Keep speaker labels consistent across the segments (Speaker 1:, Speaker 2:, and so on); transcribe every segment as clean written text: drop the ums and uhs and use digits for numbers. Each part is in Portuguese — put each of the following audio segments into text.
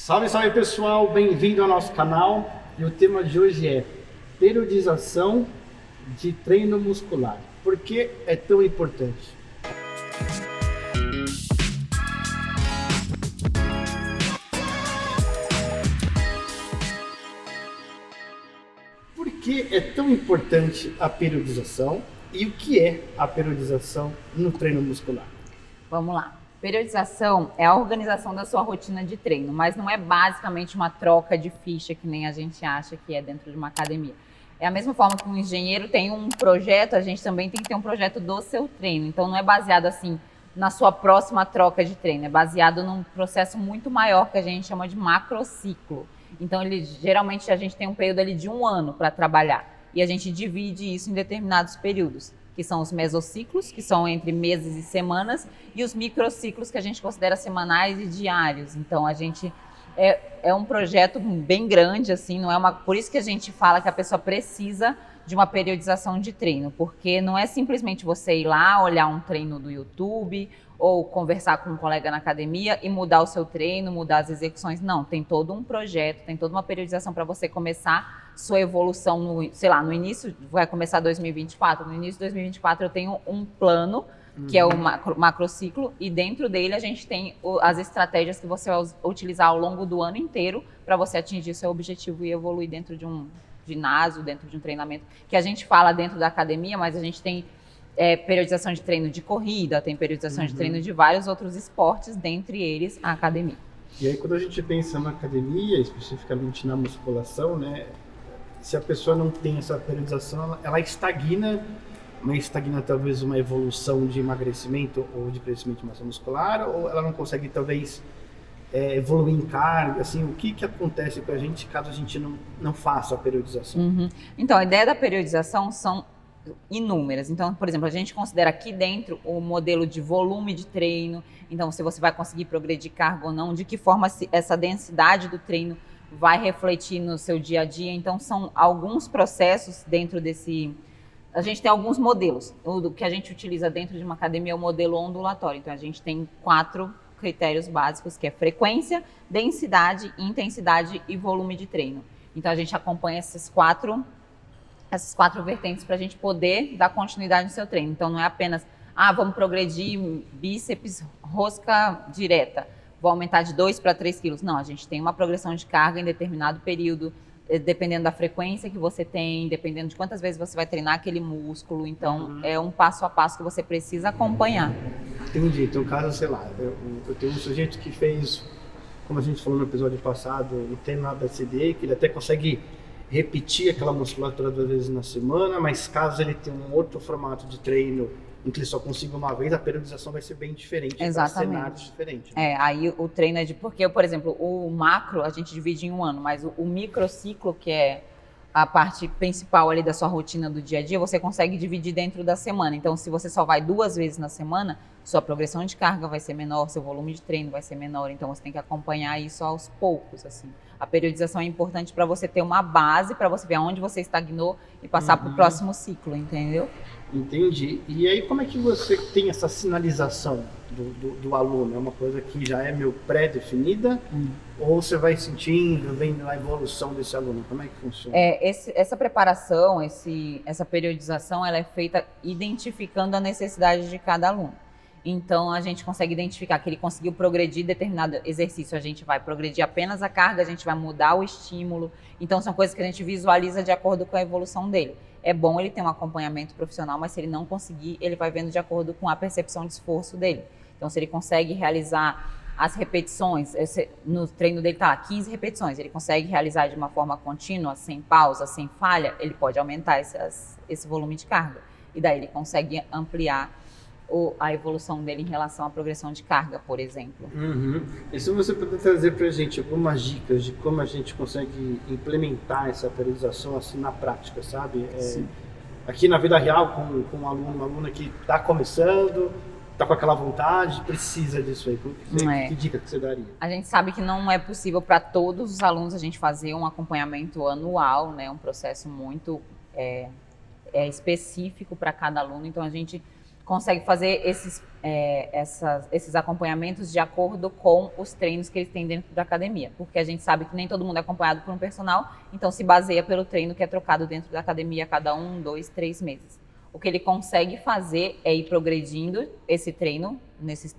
Speaker 1: Salve, salve pessoal, bem-vindo ao nosso canal e o tema de hoje é periodização de treino muscular. Por que é tão importante? Por que é tão importante a periodização e o que é a periodização no treino muscular?
Speaker 2: Vamos lá. Periodização é a organização da sua rotina de treino, mas não é basicamente uma troca de ficha que nem a gente acha que é dentro de uma academia. É a mesma forma que um engenheiro tem um projeto, a gente também tem que ter um projeto do seu treino. Então não é baseado assim na sua próxima troca de treino, é baseado num processo muito maior que a gente chama de macrociclo. Então geralmente a gente tem um período ali de 1 ano para trabalhar e a gente divide isso em determinados períodos, que são os mesociclos, que são entre meses e semanas, e os microciclos, que a gente considera semanais e diários. Então, a gente é um projeto bem grande, assim, não é uma... Por isso que a gente fala que a pessoa precisa de uma periodização de treino, porque não é simplesmente você ir lá, olhar um treino do YouTube, ou conversar com um colega na academia e mudar o seu treino, mudar as execuções. Não, tem todo um projeto, tem toda uma periodização para você começar sua evolução, no início, vai começar 2024, no início de 2024 eu tenho um plano, que é o macrociclo, e dentro dele a gente tem as estratégias que você vai utilizar ao longo do ano inteiro para você atingir seu objetivo e evoluir dentro de um ginásio, dentro de um treinamento, que a gente fala dentro da academia, mas a gente tem periodização de treino de corrida, tem periodização de treino de vários outros esportes, dentre eles a academia.
Speaker 1: E aí quando a gente pensa na academia, especificamente na musculação, né, se a pessoa não tem essa periodização, ela estagna, mas estagna talvez uma evolução de emagrecimento ou de crescimento de massa muscular, ou ela não consegue talvez evoluir em carga, assim, o que acontece com a gente caso a gente não faça a periodização?
Speaker 2: Então, a ideia da periodização são inúmeras. Então, por exemplo, a gente considera aqui dentro o modelo de volume de treino, então se você vai conseguir progredir carga ou não, de que forma essa densidade do treino vai refletir no seu dia a dia. Então, são alguns processos dentro desse... A gente tem alguns modelos. O que a gente utiliza dentro de uma academia é o modelo ondulatório. Então, a gente tem 4 critérios básicos, que é frequência, densidade, intensidade e volume de treino. Então, a gente acompanha essas quatro vertentes para a gente poder dar continuidade no seu treino. Então, não é apenas, vamos progredir bíceps, rosca direta, vou aumentar de 2 para 3 quilos. Não, a gente tem uma progressão de carga em determinado período, dependendo da frequência que você tem, dependendo de quantas vezes você vai treinar aquele músculo. Então, é um passo a passo que você precisa acompanhar.
Speaker 1: Entendi. Então, caso, sei lá, eu tenho um sujeito que fez, como a gente falou no episódio passado, o treino na ABCD, que ele até consegue repetir aquela musculatura 2 vezes na semana, mas caso ele tenha um outro formato de treino em que ele só consiga uma vez, a periodização vai ser bem diferente.
Speaker 2: Exatamente.
Speaker 1: Cenários diferentes. Né?
Speaker 2: Aí o treino é porque, por exemplo, o macro a gente divide em 1 ano, mas o microciclo, que é a parte principal ali da sua rotina do dia a dia, você consegue dividir dentro da semana. Então, se você só vai 2 vezes na semana, sua progressão de carga vai ser menor, seu volume de treino vai ser menor. Então, você tem que acompanhar isso aos poucos, assim. A periodização é importante para você ter uma base, para você ver aonde você estagnou e passar para o próximo ciclo, entendeu?
Speaker 1: Entendi. E aí, como é que você tem essa sinalização do aluno? É uma coisa que já é meio pré-definida? Ou você vai sentindo, vendo a evolução desse aluno? Como é que funciona?
Speaker 2: Essa preparação, essa periodização, ela é feita identificando a necessidade de cada aluno. Então, a gente consegue identificar que ele conseguiu progredir determinado exercício, a gente vai progredir apenas a carga, a gente vai mudar o estímulo. Então, são coisas que a gente visualiza de acordo com a evolução dele. É bom ele ter um acompanhamento profissional, mas se ele não conseguir, ele vai vendo de acordo com a percepção de esforço dele. Então, se ele consegue realizar as repetições, no treino dele está 15 repetições, ele consegue realizar de uma forma contínua, sem pausa, sem falha, ele pode aumentar esse volume de carga. E daí ele consegue ampliar a evolução dele em relação à progressão de carga, por exemplo.
Speaker 1: E se você puder trazer para a gente algumas dicas de como a gente consegue implementar essa periodização assim na prática, sabe? Aqui na vida real, com um aluno, uma aluna que está começando, está com aquela vontade, precisa disso aí. Que dica que você daria?
Speaker 2: A gente sabe que não é possível para todos os alunos a gente fazer um acompanhamento anual, né? Um processo muito específico para cada aluno. Então, a gente consegue fazer esses acompanhamentos de acordo com os treinos que eles têm dentro da academia, porque a gente sabe que nem todo mundo é acompanhado por um personal, então se baseia pelo treino que é trocado dentro da academia a cada 1, 2, 3 meses. O que ele consegue fazer é ir progredindo esse treino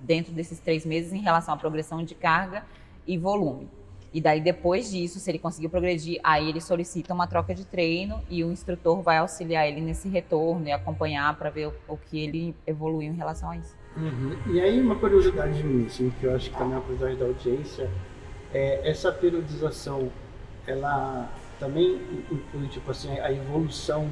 Speaker 2: dentro desses 3 meses em relação à progressão de carga e volume. E daí, depois disso, se ele conseguiu progredir, aí ele solicita uma troca de treino e o instrutor vai auxiliar ele nesse retorno e acompanhar para ver o que ele evoluiu em relação a isso.
Speaker 1: Uhum. E aí, uma curiosidade minha, assim, que eu acho que também é uma curiosidade da audiência, essa periodização, ela também inclui, tipo assim, a evolução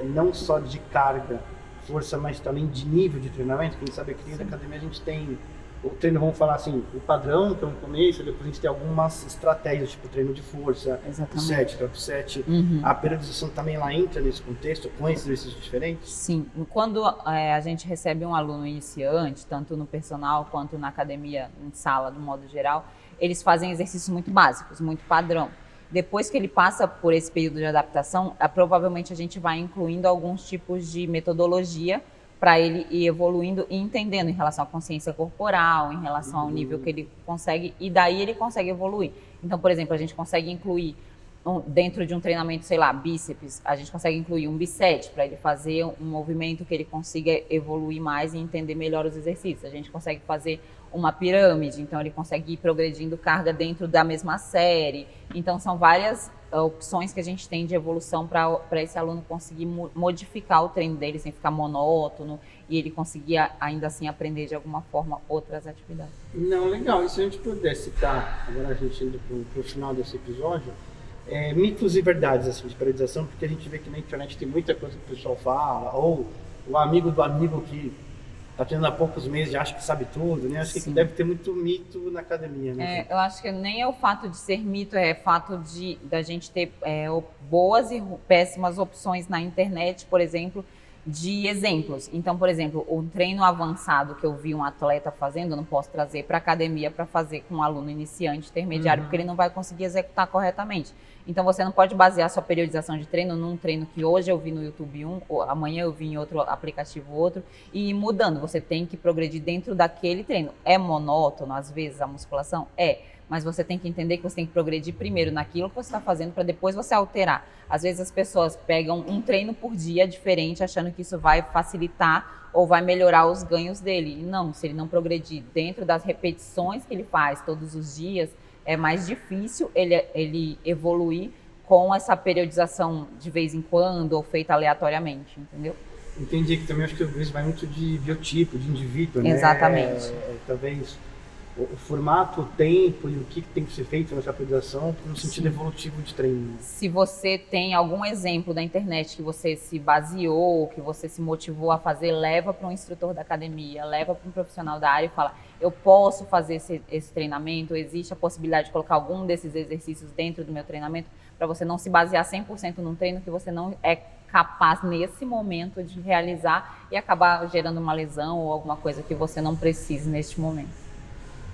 Speaker 1: não só de carga, força, mas também de nível de treinamento. Quem sabe aqui dentro da academia a gente tem o treino, vamos falar assim, o padrão, que é no começo, depois a gente tem algumas estratégias, tipo treino de força, set, drop set. A periodização também lá entra nesse contexto, com esses exercícios diferentes?
Speaker 2: Sim, quando a gente recebe um aluno iniciante, tanto no personal quanto na academia, em sala, do modo geral, eles fazem exercícios muito básicos, muito padrão. Depois que ele passa por esse período de adaptação, provavelmente a gente vai incluindo alguns tipos de metodologia para ele ir evoluindo e entendendo em relação à consciência corporal, em relação ao nível que ele consegue, e daí ele consegue evoluir. Então, por exemplo, a gente consegue incluir, dentro de um treinamento, sei lá, bíceps, a gente consegue incluir um bicep para ele fazer um movimento que ele consiga evoluir mais e entender melhor os exercícios. A gente consegue fazer uma pirâmide, então ele consegue ir progredindo carga dentro da mesma série. Então, são várias opções que a gente tem de evolução para esse aluno conseguir modificar o treino dele sem ficar monótono e ele conseguir ainda assim aprender de alguma forma outras atividades.
Speaker 1: Não, legal. E se a gente pudesse citar, agora a gente indo para o final desse episódio, mitos e verdades assim, de periodização, porque a gente vê que na internet tem muita coisa que o pessoal fala, ou o amigo do amigo que está treinando há poucos meses e acha que sabe tudo, né? Acho que deve ter muito mito na academia, né?
Speaker 2: Eu acho que nem é o fato de ser mito, é o fato da gente ter boas e péssimas opções na internet, por exemplo, de exemplos. Então, por exemplo, um treino avançado que eu vi um atleta fazendo, eu não posso trazer para a academia para fazer com um aluno iniciante, intermediário, porque ele não vai conseguir executar corretamente. Então, você não pode basear sua periodização de treino num treino que hoje eu vi no YouTube ou amanhã eu vi em outro aplicativo outro, e ir mudando. Você tem que progredir dentro daquele treino. É monótono, às vezes, a musculação? Mas você tem que entender que você tem que progredir primeiro naquilo que você está fazendo para depois você alterar. Às vezes as pessoas pegam um treino por dia diferente achando que isso vai facilitar ou vai melhorar os ganhos dele. E não, se ele não progredir dentro das repetições que ele faz todos os dias, é mais difícil ele evoluir com essa periodização de vez em quando ou feita aleatoriamente, entendeu?
Speaker 1: Entendi, que também acho que isso vai muito de biotipo, de indivíduo, né?
Speaker 2: Exatamente.
Speaker 1: Talvez o formato, o tempo e o que tem que ser feito nessa periodização no sentido evolutivo de treino.
Speaker 2: Se você tem algum exemplo da internet que você se baseou, que você se motivou a fazer, leva para um instrutor da academia, leva para um profissional da área e fala: eu posso fazer esse treinamento, existe a possibilidade de colocar algum desses exercícios dentro do meu treinamento, para você não se basear 100% num treino que você não é capaz nesse momento de realizar e acabar gerando uma lesão ou alguma coisa que você não precise neste momento.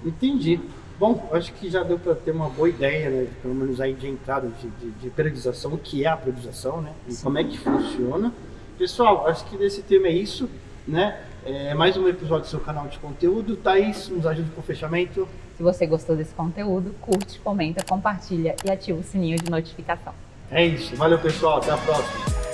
Speaker 1: Entendi. Bom, acho que já deu para ter uma boa ideia, né, pelo menos aí de entrada de periodização, o que é a periodização, né, e como é que funciona. Pessoal, acho que desse tema é isso, né, mais um episódio do seu canal de conteúdo. Thaís, nos ajude com o fechamento.
Speaker 2: Se você gostou desse conteúdo, curte, comenta, compartilha e ativa o sininho de notificação.
Speaker 1: É isso. Valeu, pessoal. Até a próxima.